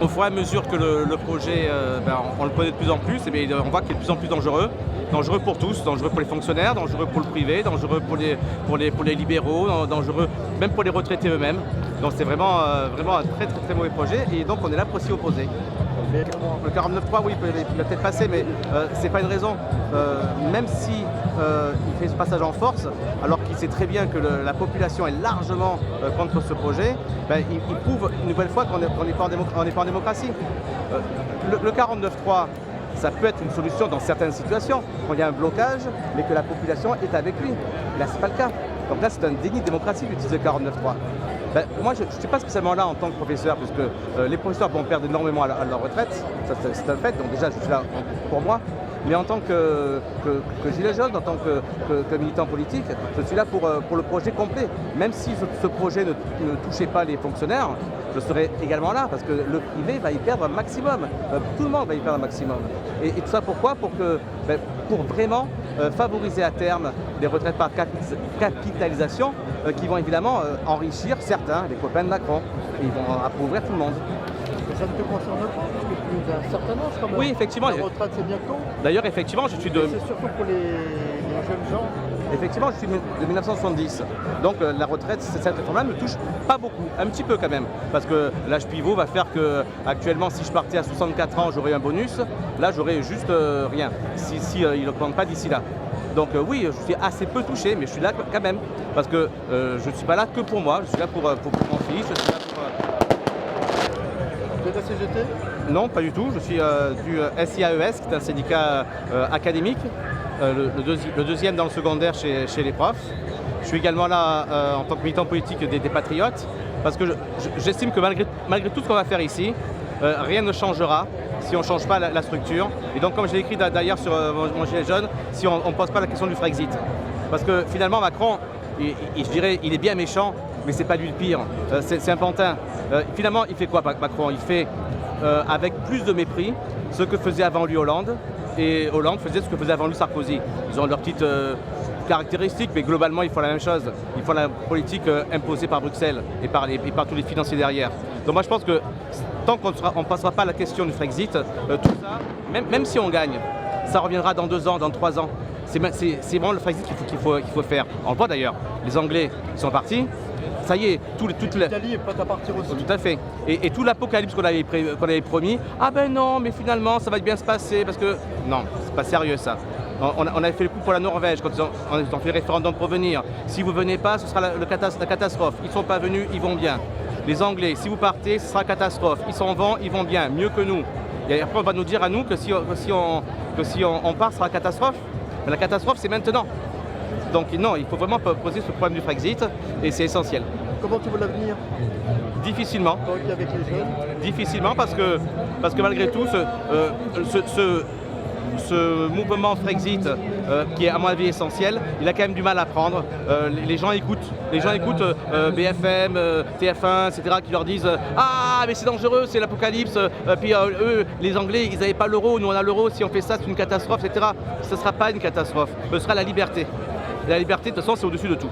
Au fur et à mesure que le projet, on le connaît de plus en plus, et on voit qu'il est de plus en plus dangereux. Dangereux pour tous, dangereux pour les fonctionnaires, dangereux pour le privé, dangereux pour les libéraux, dangereux même pour les retraités eux-mêmes. Donc c'est vraiment un très mauvais projet et donc on est là pour s'y opposer. Le 49.3, oui, il va peut-être passer, mais c'est pas une raison. Même si il fait ce passage en force, alors qu'il sait très bien que la population est largement contre ce projet, il prouve une nouvelle fois qu'on n'est pas en démocratie. Le 49.3, ça peut être une solution dans certaines situations, quand il y a un blocage, mais que la population est avec lui. Là, c'est pas le cas. Donc là, c'est un déni de démocratie d'utiliser le 49.3. Moi, je ne suis pas spécialement là en tant que professeur, puisque les professeurs vont perdre énormément à leur retraite, ça c'est un fait, donc déjà je suis là pour moi. Mais en tant que gilet jaune, en tant que militant politique, je suis là pour le projet complet. Même si ce projet ne touchait pas les fonctionnaires, je serai également là, parce que le privé va y perdre un maximum. Tout le monde va y perdre un maximum. Et tout ça pourquoi? Pour vraiment favoriser à terme des retraites par capitalisation qui vont évidemment enrichir certains, les copains de Macron. Et ils vont appauvrir tout le monde. Ça ne te concerne pas, parce que tu as un certain âge quand même. Oui, effectivement. La retraite, c'est bientôt. D'ailleurs, effectivement, je suis de... C'est surtout pour les jeunes gens. Effectivement, je suis de 1970. Donc la retraite, cette réforme-là ne me touche pas beaucoup, un petit peu quand même. Parce que l'âge pivot va faire que, actuellement, si je partais à 64 ans, j'aurais un bonus. Là, j'aurais juste rien, si il n'augmente pas d'ici là. Donc oui, je suis assez peu touché, mais je suis là quand même. Parce que je ne suis pas là que pour moi, je suis là pour mon fils, je suis là pour... Tu es de la CGT? Non, pas du tout. Je suis du SIAES, qui est un syndicat académique, le deuxième dans le secondaire chez les profs. Je suis également là en tant que militant politique des Patriotes, parce que j'estime que malgré tout ce qu'on va faire ici, rien ne changera si on ne change pas la structure. Et donc, comme je l'ai écrit d'ailleurs sur mon gilet jaune, si on ne pose pas la question du Frexit. Parce que finalement, Macron, je dirais, il est bien méchant, mais c'est pas lui le pire. C'est un pantin. Finalement, il fait quoi, Macron? Il fait avec plus de mépris ce que faisait avant lui Hollande, et Hollande faisait ce que faisait avant lui Sarkozy. Ils ont leurs petites caractéristiques, mais globalement, ils font la même chose. Ils font la politique imposée par Bruxelles et par tous les financiers derrière. Donc moi, je pense que tant qu'on ne passera pas la question du Frexit, tout ça, même si on gagne, ça reviendra dans 2 ans, dans 3 ans. C'est vraiment le Frexit qu'il faut faire. On le voit d'ailleurs, les Anglais sont partis. Ça y est, l'Italie est prête à partir aussi. Tout à fait. Et tout l'apocalypse qu'on avait promis, ah ben non, mais finalement ça va bien se passer, parce que non, c'est pas sérieux ça. On avait fait le coup pour la Norvège quand ils ont fait le référendum pour venir. Si vous venez pas, ce sera la catastrophe. Ils ne sont pas venus, ils vont bien. Les Anglais, si vous partez, ce sera catastrophe. Ils s'en vont, ils vont bien, mieux que nous. Et après on va nous dire à nous que si on part, ce sera catastrophe. Mais la catastrophe, c'est maintenant. Donc non, il faut vraiment poser ce problème du Frexit, et c'est essentiel. Comment tu vois l'avenir? Difficilement. Donc avec les jeunes? Difficilement, parce que malgré tout, ce mouvement Frexit, qui est à mon avis essentiel, il a quand même du mal à prendre. Les gens écoutent BFM, TF1, etc., qui leur disent « Ah, mais c'est dangereux, c'est l'apocalypse, puis eux, les Anglais, ils n'avaient pas l'euro, nous on a l'euro, si on fait ça, c'est une catastrophe, etc. » Ce ne sera pas une catastrophe, ce sera la liberté. Et la liberté, de toute façon, c'est au-dessus de tout.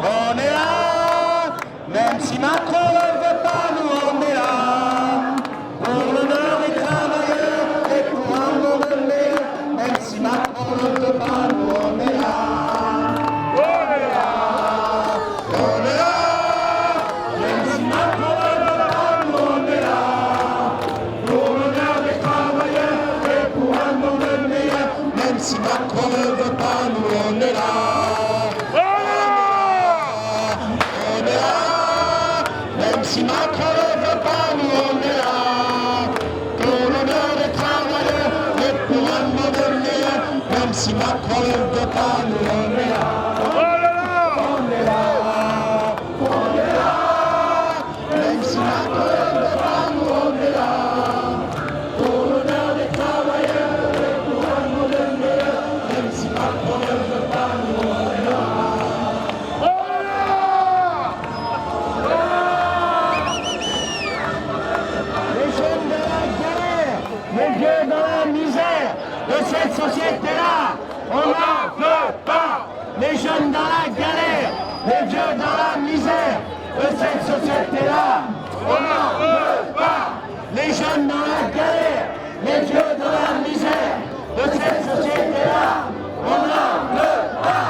on est là, même si Macron ne veut pas, nous on est là, pour l'honneur des travailleurs et pour un monde meilleur, même si Macron ne veut pas, nous on est là. On est là, on est là, même si Macron ne veut pas, nous on est là, pour l'honneur des travailleurs et pour un monde meilleur, même si Macron ne veut pas, nous on est là. Si Macron ne veut pas, nous on est là, pour l'honneur des travailleurs et pour un monde meilleur, même si Macron ne veut pas, nous on est là. On est là, on est là, même si Macron ne veut pas, nous on est là, pour l'honneur des travailleurs et pour un monde meilleur, même si Macron ne veut pas, nous on est là. Les vieux dans la misère de cette société-là, on n'en veut pas. Les jeunes dans la galère, les vieux dans la misère de cette société-là, on n'en veut pas. Les jeunes dans la galère, les vieux dans la misère de cette société-là, on n'en veut pas.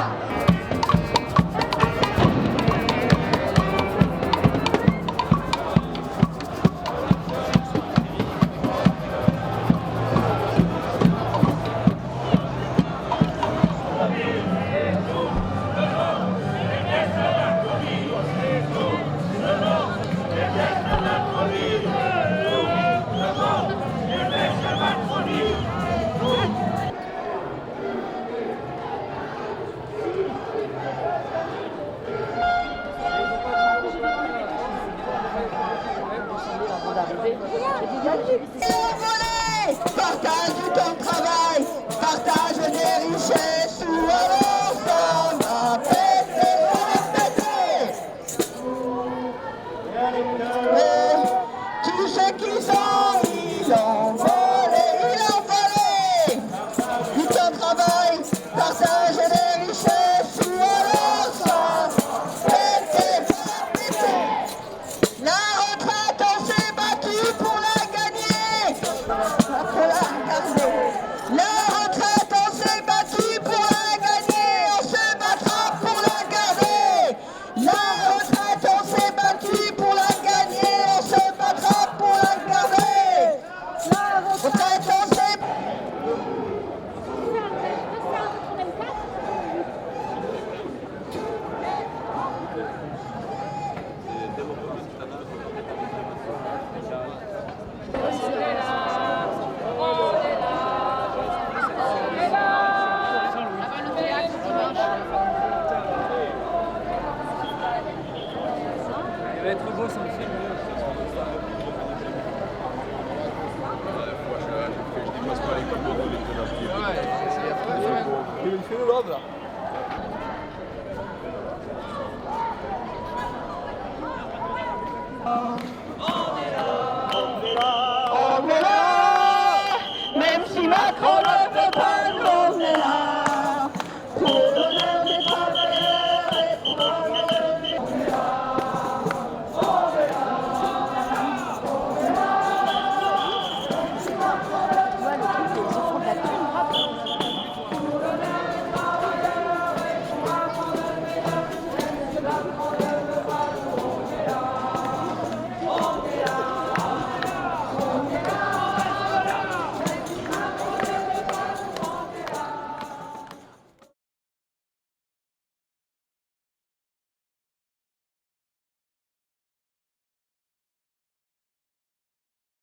intéressant aussi.